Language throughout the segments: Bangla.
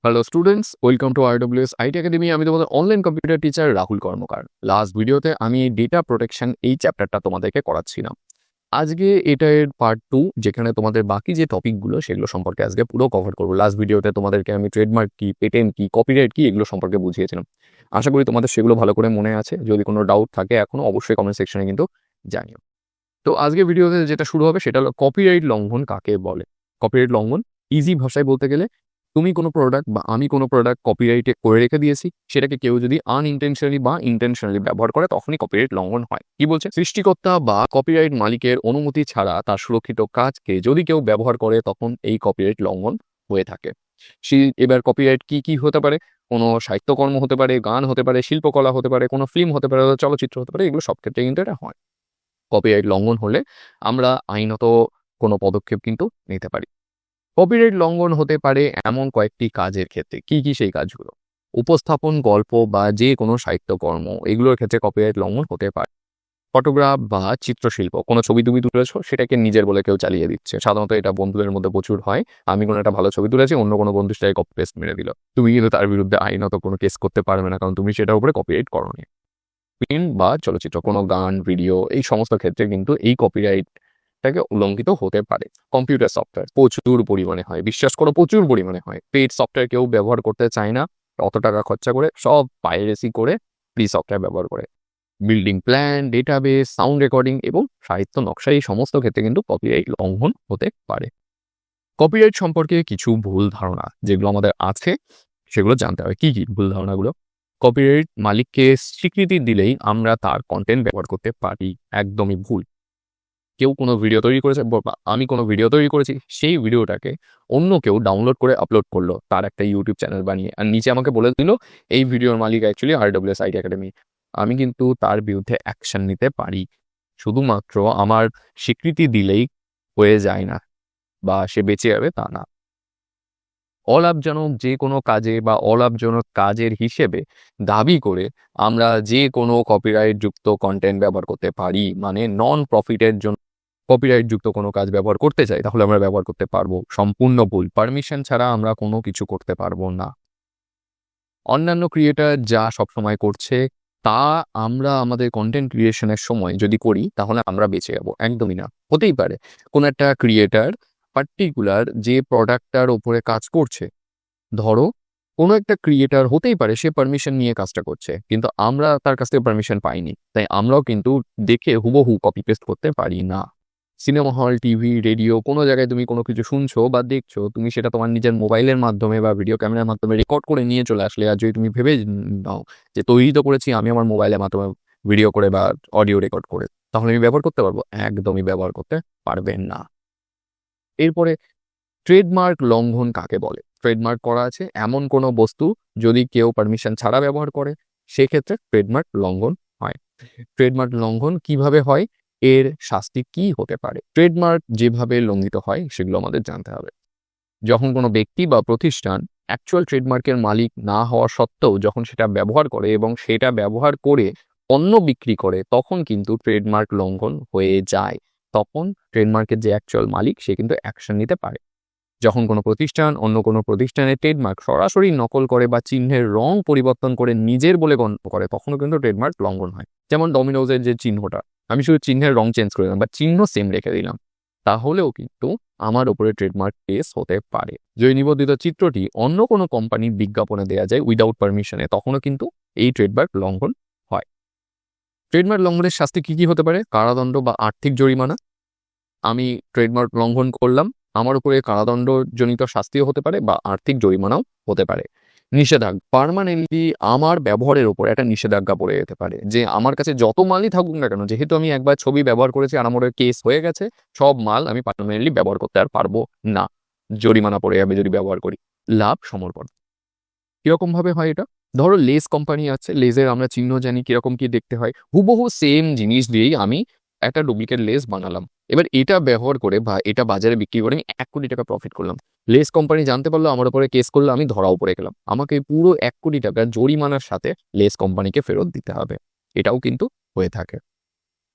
Hello students, welcome to RWS IT academy. আমি তোমাদের অনলাইন কম্পিউটার টিচার রাহুল কর্মকার। লাস্ট ভিডিওতে আমি এই ডেটা প্রোটেকশন এই চ্যাপ্টারটা তোমাদেরকে করাচ্ছিলাম। আজকে এটার পার্ট 2, যেখানে তোমাদের বাকি যে টপিকগুলো সেগুলো সম্পর্কে আজকে পুরো কভার করবো। লাস্ট ভিডিওতে তোমাদেরকে আমি ট্রেডমার্ক কি, পেটেন্ট কি, কপিরাইট কি এগুলো সম্পর্কে বুঝিয়েছিলাম। আশা করি তোমাদের সেগুলো ভালো করে মনে আছে। যদি কোনো ডাউট থাকে এখনো অবশ্যই কমেন্ট সেকশনে কিন্তু জানিও। তো আজকে ভিডিওতে যেটা শুরু হবে সেটা হলো কপিরাইট লঙ্ঘন কাকে বলে। কপিরাইট লঙ্ঘন ইজি ভাষায় বলতে গেলে, তুমি কোনো প্রোডাক্ট বা আমি কোনো প্রোডাক্ট কপিরাইটে করে রেখে দিয়েছি, সেটাকে কেউ যদি আনইনটেনশনালি বা ইন্টেনশনালি ব্যবহার করে তখনই কপিরাইট লঙ্ঘন হয়। কি বলছে, সৃষ্টিকর্তা বা কপিরাইট মালিকের অনুমতি ছাড়া তার সুরক্ষিত কাজকে যদি কেউ ব্যবহার করে তখন এই কপিরাইট লঙ্ঘন হয়ে থাকে। এবার কপিরাইট কি কি হতে পারে? কোনো সাহিত্যকর্ম হতে পারে, গান হতে পারে, শিল্পকলা হতে পারে, কোনো ফিল্ম হতে পারে, চলচ্চিত্র হতে পারে, এগুলো সব ক্ষেত্রে কিন্তু এটা হয়। কপিরাইট লঙ্ঘন হলে আমরা আইনত কোনো পদক্ষেপ কিন্তু নিতে পারি। কপিরাইট লঙ্ঘন হতে পারে এমন কয়েকটি কাজের ক্ষেত্রে। কি কি সেই কাজগুলো? উপস্থাপন, গল্প বা যে কোনো সাহিত্যকর্ম, এগুলোর ক্ষেত্রে কপিরাইট লঙ্ঘন হতে পারে। ফটোগ্রাফ বা চিত্রশিল্প, কোনো ছবি তুমি তুলেছো, সেটাকে নিজের বলে কেউ চালিয়ে দিচ্ছে। সাধারণত এটা বন্ধুদের মধ্যে প্রচুর হয়। আমি কোনো একটা ভালো ছবি তুলেছি, অন্য কোনো বন্ধু সেটাকে কপি পেস্ট মেরে দিল, তুমি কিন্তু তার বিরুদ্ধে আইনত কোনো কেস করতে পারবে না, কারণ তুমি সেটার উপরে কপিরাইট করোনি। ফিল্ম বা চলচ্চিত্র, কোনো গান, ভিডিও, এই সমস্ত ক্ষেত্রে কিন্তু এই কপিরাইটটাকে উল্লঙ্ঘিত হতে পারে। কম্পিউটার সফটওয়্যার প্রচুর পরিমাণে হয়, বিশ্বাস করো প্রচুর পরিমাণে হয়। পেইড সফটওয়্যার কেউ ব্যবহার করতে চায় না, অত টাকা খরচা করে সব পাইরেসি করে ফ্রি সফটওয়্যার ব্যবহার করে। Building plan, database, sound recording এবং সাহিত্য নকশা, এই সমস্ত ক্ষেত্রে কিন্তু কপিরাইট লঙ্ঘন হতে পারে। কপিরাইট সম্পর্কে কিছু ভুল ধারণা যেগুলো আমাদের আছে সেগুলো জানতে হবে। কি কি ভুল ধারণাগুলো? কপিরাইট মালিককে স্বীকৃতি দিলেই আমরা তার কন্টেন্ট ব্যবহার করতে পারি, একদমই ভুল। কেউ কোনো ভিডিও তৈরি করেছে বা আমি কোনো ভিডিও তৈরি করেছি, সেই ভিডিওটাকে অন্য কেউ ডাউনলোড করে আপলোড করলো তার একটা ইউটিউব চ্যানেল বানিয়ে, আর নিচে আমাকে বলে দিল এই ভিডিওর মালিক অ্যাকচুয়ালি RWS আইটি একাডেমি। আমি কিন্তু তার বিরুদ্ধে অ্যাকশন নিতে পারি। শুধুমাত্র আমার স্বীকৃতি দিলেই হয়ে যায় না বা সে বেঁচে যাবে তা না। অলাভজনক যে কোনো কাজে বা অলাভজনক কাজের হিসেবে দাবি করে আমরা যে কোনো কপিরাইট যুক্ত কন্টেন্ট ব্যবহার করতে পারি, মানে নন প্রফিটের জন্য কপিরাইট যুক্ত কোনো কাজ ব্যবহার করতে চাই তাহলে আমরা ব্যবহার করতে পারবো। সম্পূর্ণ ভুল। পারমিশন ছাড়া আমরা কোনো কিছু করতে পারবো না। অন্যান্য ক্রিয়েটার যা সবসময় করছে তা আমরা আমাদের কন্টেন্ট ক্রিয়েশনের সময় যদি করি তাহলে আমরা বেঁচে যাবো, একদমই না। হতেই পারে কোনো একটা ক্রিয়েটার পার্টিকুলার যে প্রোডাক্টটার ওপরে কাজ করছে, ধরো কোনো একটা ক্রিয়েটার হতেই পারে সে পারমিশন নিয়ে কাজটা করছে, কিন্তু আমরা তার কাছ থেকে পারমিশন পাইনি, তাই আমরাও কিন্তু দেখে হুবহু কপি পেস্ট করতে পারি না। সিনেমা হল, টিভি, রেডিও, কোনো জায়গায় তুমি কোনো কিছু শুনছো বা দেখছো, তুমি সেটা তোমার নিজের মোবাইলের মাধ্যমে বা ভিডিও ক্যামেরার মাধ্যমে রেকর্ড করে নিয়ে চলে আসলে, আর যদি তুমি ভেবে নাও যে তৈরি তো করেছি আমি আমার মোবাইলের মাধ্যমে ভিডিও করে বা অডিও রেকর্ড করে, তাহলে আমি ব্যবহার করতে পারবো? একদমই ব্যবহার করতে পারবেন না। এরপরে ট্রেডমার্ক লঙ্ঘন কাকে বলে? ট্রেডমার্ক করা আছে এমন কোনো বস্তু যদি কেউ পারমিশন ছাড়া ব্যবহার করে, সেক্ষেত্রে ট্রেডমার্ক লঙ্ঘন হয়। ট্রেডমার্ক লঙ্ঘন কিভাবে হয়, এর শাস্তি কি হতে পারে? ট্রেডমার্ক যেভাবে লঙ্ঘিত হয় সেগুলো আমাদের জানতে হবে। যখন কোনো ব্যক্তি বা প্রতিষ্ঠান অ্যাকচুয়াল ট্রেডমার্কের মালিক না হওয়া সত্ত্বেও যখন সেটা ব্যবহার করে এবং সেটা ব্যবহার করে পণ্য বিক্রি করে, তখন কিন্তু ট্রেডমার্ক লঙ্ঘন হয়ে যায়। তখন ট্রেডমার্কের যে অ্যাকচুয়াল মালিক সে কিন্তু অ্যাকশন নিতে পারে। যখন কোনো প্রতিষ্ঠান অন্য কোনো প্রতিষ্ঠানের ট্রেডমার্ক সরাসরি নকল করে বা চিহ্নের রং পরিবর্তন করে নিজের বলে গণ্য করে, তখনও কিন্তু ট্রেডমার্ক লঙ্ঘন হয়। যেমন ডমিনোজের যে চিহ্নটা, আমি শুধু চিহ্নের রং চেঞ্জ করে দিলাম বা চিহ্ন সেম রেখে দিলাম, তাহলেও কিন্তু আমার উপরে ট্রেডমার্ক কেস হতে পারে। যদি নিবন্ধিত চিত্রটি অন্য কোনো কোম্পানির বিজ্ঞাপনে দেওয়া যায় উইদাউট পারমিশনে, তখনও কিন্তু এই ট্রেডমার্ক লঙ্ঘন হয়। ট্রেডমার্ক লঙ্ঘনের শাস্তি কি কি হতে পারে? কারাদণ্ড বা আর্থিক জরিমানা। আমি ট্রেডমার্ক লঙ্ঘন করলাম, আমার উপরে কারাদণ্ডজনিত শাস্তিও হতে পারে বা আর্থিক জরিমানাও হতে পারে। নিষেধাজ্ঞা, পার্মানেন্টলি আমার ব্যবহারের উপর একটা নিষেধাজ্ঞা পড়ে যেতে পারে, যে আমার কাছে যত মালই থাকুক না কেন, যেহেতু আমি একবার ছবি ব্যবহার করেছি আর আমার কেস হয়ে গেছে, সব মাল আমি পার্মানেন্টলি ব্যবহার করতে আর পারবো না, জরিমানা পড়ে যাবে যদি ব্যবহার করি। লাভ সমর্পণ, কিরকম ভাবে হয় এটা? ধরো লেস কোম্পানি আছে, লেজের আমরা চিহ্ন জানি কিরকম কি দেখতে হয়, হুবহু সেম জিনিস দিয়েই আমি একটা ডুপ্লিকেট লেস বানালাম। এবার এটা ব্যবহার করে বা এটা বাজারে বিক্রি করে আমি 1 কোটি টাকা প্রফিট করলাম। লেস কোম্পানি জানতে পারলো, আমার উপরে কেস করলো, আমি ধরাও পড়ে গেলাম, আমাকে পুরো 1 কোটি টাকা জরিমানার সাথে লেস কোম্পানিকে ফেরত দিতে হবে। এটাও কিন্তু হয়ে থাকে।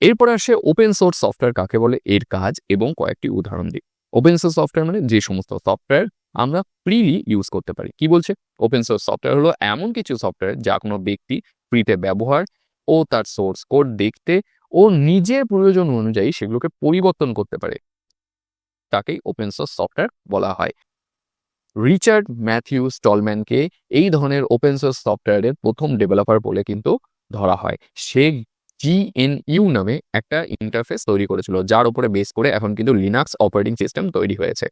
এরপর আসে ওপেন সোর্স সফটওয়্যার কাকে বলে, এর কাজ এবং কয়েকটি উদাহরণ দিই। ওপেন সোর্স সফটওয়্যার মানে যে সমস্ত সফটওয়্যার আমরা ফ্রিলি ইউজ করতে পারি। কি বলছে? ওপেন সোর্স সফটওয়্যার হলো এমন কিছু সফটওয়্যার যা কোনো ব্যক্তি ফ্রিতে ব্যবহার ও তার সোর্স কোড দেখতে ও নিজের প্রয়োজন অনুযায়ী সেগুলোকে পরিবর্তন করতে পারে, তাকেই ওপেন সোর্স সফটওয়্যার বলা হয়। রিচার্ড ম্যাথিউ স্টলম্যানকে এই ধরনের ওপেন সোর্স সফটওয়্যারের প্রথম ডেভেলপার বলে কিন্তু ধরা হয়। সে GNU নামে একটা ইন্টারফেস তৈরি করেছিল, যার উপরে বেস করে এখন কিন্তু লিনাক্স অপারেটিং সিস্টেম তৈরি হয়েছে।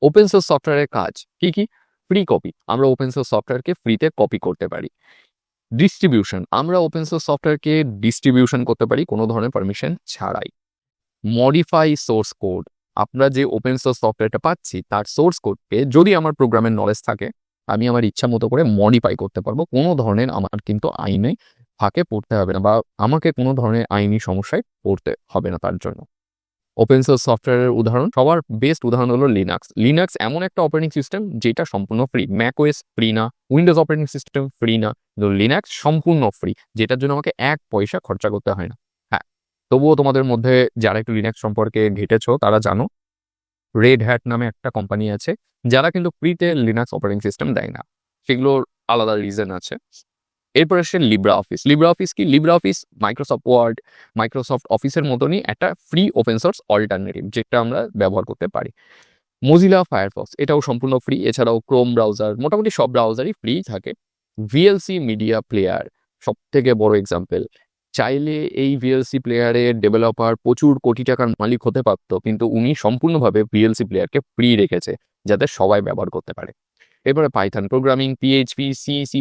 ওপেন সোর্স সফটওয়্যারের কাজ কি কি? ফ্রি কপি, আমরা ওপেন সোর্স সফটওয়্যারকে ফ্রিতে কপি করতে পারি। ডিস্ট্রিবিউশন, আমরা ওপেন সোর্স সফটওয়্যারকে ডিস্ট্রিবিউশন করতে পারি কোনো ধরনের পারমিশন ছাড়াই। মডিফাই সোর্স কোড, আমরা যে ওপেন সোর্স সফটওয়্যারটা পাচ্ছি তার সোর্স কোডকে যদি আমার প্রোগ্রামের নলেজ থাকে আমি আমার ইচ্ছা মতো করে মডিফাই করতে পারবো, কোনো ধরনের আমার কিন্তু আইনে ফাঁকে পড়তে হবে না বা আমাকে কোনো ধরনের আইনি সমস্যায় পড়তে হবে না তার জন্য। ওপেন সোর্স সফটওয়্যারের উদাহরণ, সবার বেস্ট উদাহরণ হলো লিনাক্স। লিনাক্স এমন একটা অপারেটিং সিস্টেম যেটা সম্পূর্ণ ফ্রি। ম্যাকওএস ফ্রি না, উইন্ডোজ অপারেটিং সিস্টেম ফ্রি না, কিন্তু লিনাক্স সম্পূর্ণ ফ্রি, যেটার জন্য আমাকে 1 পয়সা খরচা করতে হয় না। হ্যাঁ, তবুও তোমাদের মধ্যে যারা একটু লিনাক্স সম্পর্কে ঘেটেছো তারা জানো রেড হ্যাট নামে একটা কোম্পানি আছে যারা কিন্তু ফ্রিতে লিনাক্স অপারেটিং সিস্টেম দেয় না, সেগুলোর আলাদা রিজন আছে। এরপর আসে লিব্রা অফিস। লিব্রা অফিস কি? Libre Office Microsoft Word, Microsoft অফিসের মতনই একটা ফ্রি ওপেন সোর্স অল্টারনেটিভ যেটা আমরা ব্যবহার করতে পারি। মোজিলা ফায়ারফক্স, এটাও সম্পূর্ণ ফ্রি। এছাড়াও ক্রোম ব্রাউজার, মোটামুটি সব ব্রাউজারই ফ্রি থাকে। VLC মিডিয়া প্লেয়ার সব থেকে বড় এক্সাম্পল। চাইলে এই VLC প্লেয়ারের ডেভেলপার প্রচুর কোটি টাকার মালিক হতে পারত, কিন্তু উনি সম্পূর্ণভাবে VLC প্লেয়ারকে ফ্রি রেখেছে যাতে সবাই ব্যবহার করতে পারে। এরপরে Python programming, PHP, C++,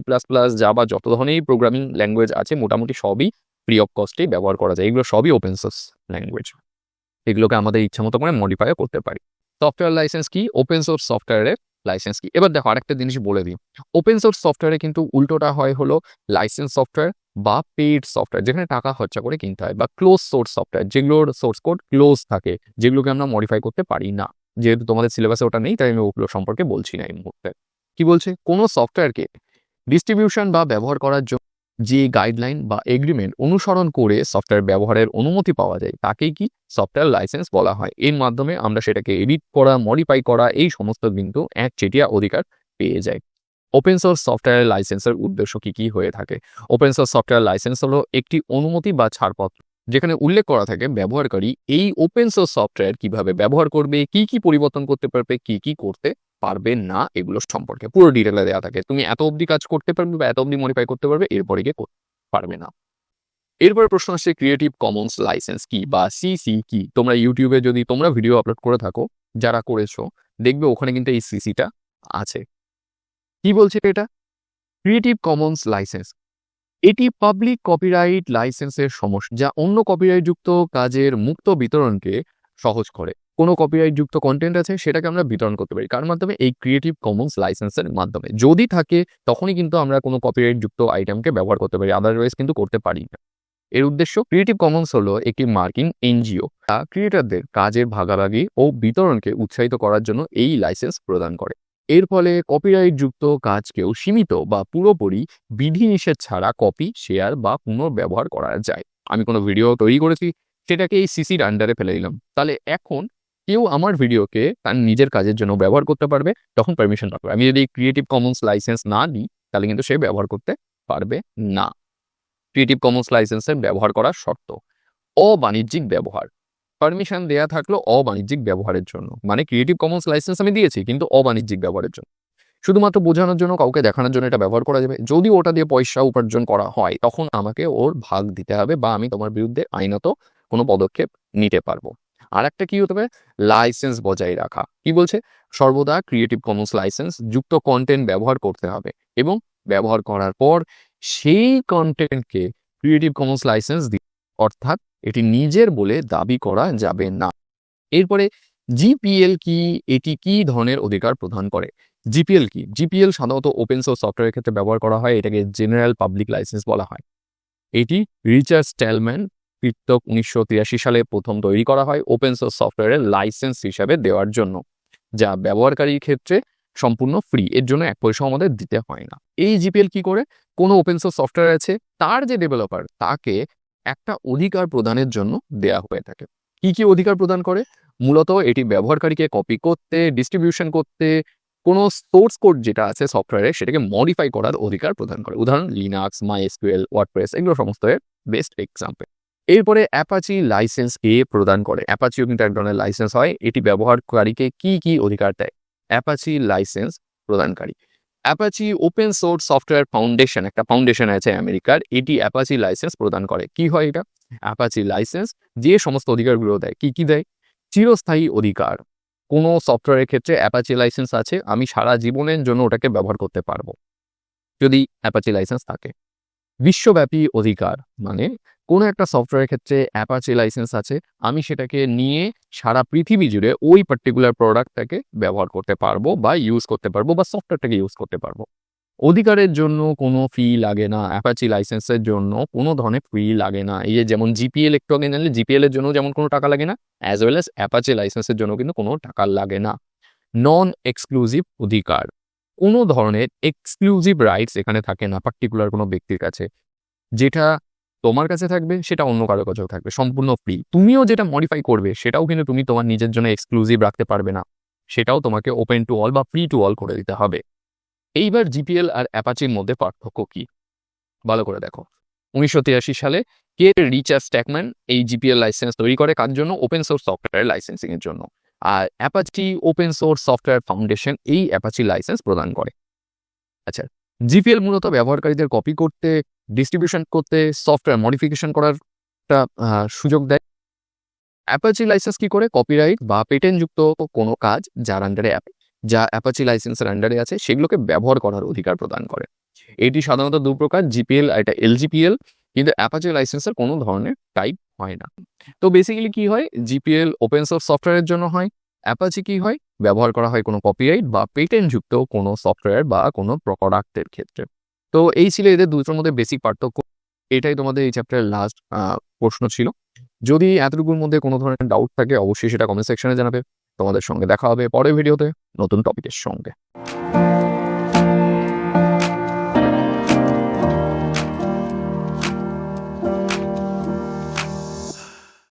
Java, যত ধরনের প্রোগ্রামিং ল্যাঙ্গুয়েজ আছে মোটামুটি সবই ফ্রি অফ কস্টেই ব্যবহার করা যায়। এগুলো সবই ওপেন সোর্স ল্যাঙ্গুয়েজ, এগুলোকে আমাদের ইচ্ছা মতো করে মডিফাইও করতে পারি। সফটওয়্যার লাইসেন্স কি? ওপেন সোর্স সফটওয়্যারের লাইসেন্স কি? এবার দেখো আরেকটা জিনিস বলে দিই, ওপেন সোর্স সফটওয়্যারে কিন্তু উল্টোটা হয় হলো লাইসেন্স সফটওয়্যার বা পেইড সফটওয়্যার, যেখানে টাকা খরচা করে কিনতে হয়, বা ক্লোজ সোর্স সফটওয়্যার যেগুলোর সোর্স কোড ক্লোজ থাকে, যেগুলোকে আমরা মডিফাই করতে পারি না। যেহেতু তোমাদের সিলেবাসে ওটা নেই তাই আমি ওগুলো সম্পর্কে বলছি না এই মুহূর্তে। কি বলছে? কোনো সফটওয়্যারকে ডিস্ট্রিবিউশন বা ব্যবহার করার জন্য যে গাইডলাইন বা এগ্রিমেন্ট অনুসরণ করে সফটওয়্যার ব্যবহারের অনুমতি পাওয়া যায় তাকেই কি সফটওয়্যার লাইসেন্স বলা হয়। এর মাধ্যমে আমরা সেটাকে এডিট করা, মডিফাই করা, এই সমস্ত কিন্তু একচেটিয়া অধিকার পেয়ে যাই। ওপেন সোর্স সফটওয়্যার লাইসেন্সের উদ্দেশ্য কি কি হয়ে থাকে? ওপেন সোর্স সফটওয়্যার লাইসেন্স হলো একটি অনুমতি বা ছাড়পত্র যেখানে উল্লেখ করা থাকে ব্যবহারকারী এই ওপেন সোর্স সফটওয়্যার কিভাবে ব্যবহার করবে, কি কি পরিবর্তন করতে পারবে, কি কি করতে পারবে না, এগুলো সম্পর্কে পুরো ডিটেলে দেওয়া থাকে। তুমি এত অবধি কাজ করতে পারবে বা এত অবধি মডিফাই করতে পারবে, এরপরে গিয়ে করতে পারবে না। এরপরে প্রশ্ন আসছে ক্রিয়েটিভ কমন্স লাইসেন্স কি বা CC কি? তোমরা ইউটিউবে যদি তোমরা ভিডিও আপলোড করে থাকো, যারা করেছো দেখবে ওখানে কিন্তু এই CCটা আছে। কি বলছে এটা? ক্রিয়েটিভ কমন্স লাইসেন্স এটি পাবলিক কপিরাইট লাইসেন্সের সমস্যা যা অন্য কপিরাইটযুক্ত কাজের মুক্ত বিতরণকে সহজ করে। কোনো কপিরাইটযুক্ত কন্টেন্ট আছে সেটাকে আমরা বিতরণ করতে পারি কার মাধ্যমে? এই ক্রিয়েটিভ কমন্স লাইসেন্সের মাধ্যমে। যদি থাকে তখনই কিন্তু আমরা কোনো কপিরাইটযুক্ত আইটেমকে ব্যবহার করতে পারি, আদারওয়াইজ কিন্তু করতে পারি না। এর উদ্দেশ্য, ক্রিয়েটিভ কমন্স হলো একটি মার্কিং NGO যা ক্রিয়েটরদের কাজের ভাগাভাগি ও বিতরণকে উৎসাহিত করার জন্য এই লাইসেন্স প্রদান করে। এর ফলে কপিরাইটযুক্ত কাজকেও সীমিত বা পুরোপুরি বিধিনিষেধ ছাড়া কপি, শেয়ার বা পুনর্ব্যবহার করা যায়। আমি কোনো ভিডিও তৈরি করেছি, সেটাকে এই CCর আন্ডারে ফেলে দিলাম, তাহলে এখন কেউ আমার ভিডিওকে তার নিজের কাজের জন্য ব্যবহার করতে পারবে, তখন পারমিশন পাবে। আমি যদি ক্রিয়েটিভ কমন্স লাইসেন্স না দিই তাহলে কিন্তু সে ব্যবহার করতে পারবে না। ক্রিয়েটিভ কমন্স লাইসেন্সের ব্যবহার করার শর্ত, অবাণিজ্যিক ব্যবহার। পারমিশন দেয়া থাকলো অবাণিজ্যিক ব্যবহারের জন্য, মানে ক্রিয়েটিভ কমন্স লাইসেন্স আমি দিয়েছি কিন্তু অবাণিজ্যিক ব্যবহারের জন্য, শুধুমাত্র বোঝানোর জন্য, কাউকে দেখানোর জন্য এটা ব্যবহার করা যাবে। যদি ওটা দিয়ে পয়সা উপার্জন করা হয় তখন আমাকে ওর ভাগ দিতে হবে বা আমি তোমার বিরুদ্ধে আইনত কোনো পদক্ষেপ নিতে পারবো। আর একটা কি হতে পারে? লাইসেন্স বজায় রাখা। কি বলছে? সর্বদা ক্রিয়েটিভ কমন্স লাইসেন্স যুক্ত কন্টেন্ট ব্যবহার করতে হবে এবং ব্যবহার করার পর সেই কন্টেন্টকে ক্রিয়েটিভ কমন্স লাইসেন্স দিতে, অর্থাৎ এটি নিজের বলে দাবি করা যাবে না। এরপরে GPL কি? এটি কি ধরনের অধিকার প্রদান করে? GPL কি? GPL সাধারণত ওপেন সোর্স সফটওয়্যারের ক্ষেত্রে ব্যবহার করা হয়, এটাকে জেনারেল পাবলিক লাইসেন্স বলা হয়। এটি রিচার্ড স্ট্যালম্যান কর্তৃক 1983 সালে প্রথম তৈরি করা হয় ওপেন সোর্স সফটওয়্যারের লাইসেন্স হিসাবে দেওয়ার জন্য, যা ব্যবহারকারীর ক্ষেত্রে সম্পূর্ণ ফ্রি, এর জন্য 1 পয়সা আমাদের দিতে হয় না। এই GPL কি করে? কোনো ওপেন সোর্স সফটওয়্যার আছে, তার যে ডেভেলপার তাকে একটা অধিকার প্রদানের জন্য দেয়া হয়ে থাকে। কি কি অধিকার প্রদান করে? মূলত এটি ব্যবহারকারীকে কপি করতে, ডিস্ট্রিবিউশন করতে, কোনো সোর্স কোড যেটা আছে সফটওয়্যারে সেটাকে মডিফাই করার অধিকার প্রদান করে। উদাহরণ লিনাক্স, মাইএসকিউএল, ওয়ার্ডপ্রেস এগুলো সমস্ত এর বেস্ট এক্সাম্পল। এরপরে অ্যাপাচি লাইসেন্স কে প্রদান করে? অ্যাপাচিও কিন্তু এক ধরনের লাইসেন্স হয়। এটি ব্যবহারকারীকে কি অধিকার দেয়? অ্যাপাচি লাইসেন্স প্রদানকারী Apache open source software foundation, একটা ফাউন্ডেশন আছে আমেরিকার, এটি অ্যাপাচি লাইসেন্স প্রদান করে। কি হয় এটা? অ্যাপাচি লাইসেন্স যে সমস্ত অধিকারগুলো দেয়, কি দেয়? চিরস্থায়ী অধিকার। কোনো সফটওয়্যারের ক্ষেত্রে অ্যাপাচি লাইসেন্স আছে, আমি সারা জীবনের জন্য ওটাকে ব্যবহার করতে পারবো যদি অ্যাপাচি লাইসেন্স থাকে। বিশ্বব্যাপী অধিকার মানে কোনো একটা সফটওয়্যারের ক্ষেত্রে অ্যাপাচি লাইসেন্স আছে, আমি সেটাকে নিয়ে সারা পৃথিবী জুড়ে ওই পার্টিকুলার প্রোডাক্টটাকে ব্যবহার করতে পারবো বা ইউজ করতে পারবো বা সফটওয়্যারটাকে ইউজ করতে পারবো। অধিকারের জন্য কোনো ফি লাগে না, অ্যাপাচি লাইসেন্সের জন্য কোনো ধরনের ফি লাগে না। এই যে যেমন জিপিএল একটু আগে জানলে, জিপিএল এর জন্য যেমন কোনো টাকা লাগে না, অ্যাজ ওয়েল অ্যাজ অ্যাপাচি লাইসেন্সের জন্য কিন্তু কোনো টাকা লাগে না। নন এক্সক্লুসিভ অধিকার, কোনো ধরনের এক্সক্লুসিভ রাইটস এখানে থাকে না পার্টিকুলার কোনো ব্যক্তির কাছে। যেটা তোমার কাছে থাকবে সেটা অন্য কারো কাছেও থাকবে, সম্পূর্ণ ফ্রি। তুমিও যেটা মডিফাই করবে সেটাও কিন্তু তুমি তোমার নিজের জন্য এক্সক্লুসিভ রাখতে পারবে না, সেটাও তোমাকে ওপেন টু অল বা ফ্রি টু অল করে দিতে হবে। এইবার জিপিএল আর অ্যাপাচির মধ্যে পার্থক্য কি ভালো করে দেখো। 1983 সালে কে রিচার্ড স্ট্যাকম্যান এই জিপিএল লাইসেন্স তৈরি করে, কার জন্য? ওপেন সোর্স সফটওয়্যার লাইসেন্সিং এর জন্য। আর Apache open source software foundation এই অ্যাপাচি লাইসেন্স প্রদান করে। আচ্ছা, জিপিএল মূলত ব্যবহারকারীদের কপি করতে, ডিস্ট্রিবিউশন করতে, সফটওয়্যার মডিফিকেশন করার একটা সুযোগ দেয়। অ্যাপাচি লাইসেন্স কি করে? কপিরাইট বা পেটেন্ট যুক্ত কোনো কাজ যার আন্ডারে যা অ্যাপাচি লাইসেন্সের আন্ডারে আছে সেগুলোকে ব্যবহার করার অধিকার প্রদান করে। এটি সাধারণত দু প্রকার, জিপিএল আর এটা এলজিপিএল, কিন্তু অ্যাপাচি লাইসেন্সের কোনো ধরনের টাইপ হয় না। তো বেসিক্যালি কি হয়? জিপিএল ওপেন সোর্স সফটওয়্যারের জন্য হয়, অ্যাপাচি কি হয়? ব্যবহার করা হয় কোনো কপিরাইট বা পেটেন্ট যুক্ত কোনো সফটওয়্যার বা কোনো প্রোডাক্টের ক্ষেত্রে। তো এই ছিল এদের দুটোর মধ্যে বেসিক পার্থক্য। এটাই তোমাদের এই চ্যাপ্টারের লাস্ট প্রশ্ন ছিল। যদি এতটুকুর মধ্যে কোনো ধরনের ডাউট থাকে অবশ্যই সেটা কমেন্ট সেকশনে জানাবে। তোমাদের সঙ্গে দেখা হবে পরের ভিডিওতে নতুন টপিকের সঙ্গে।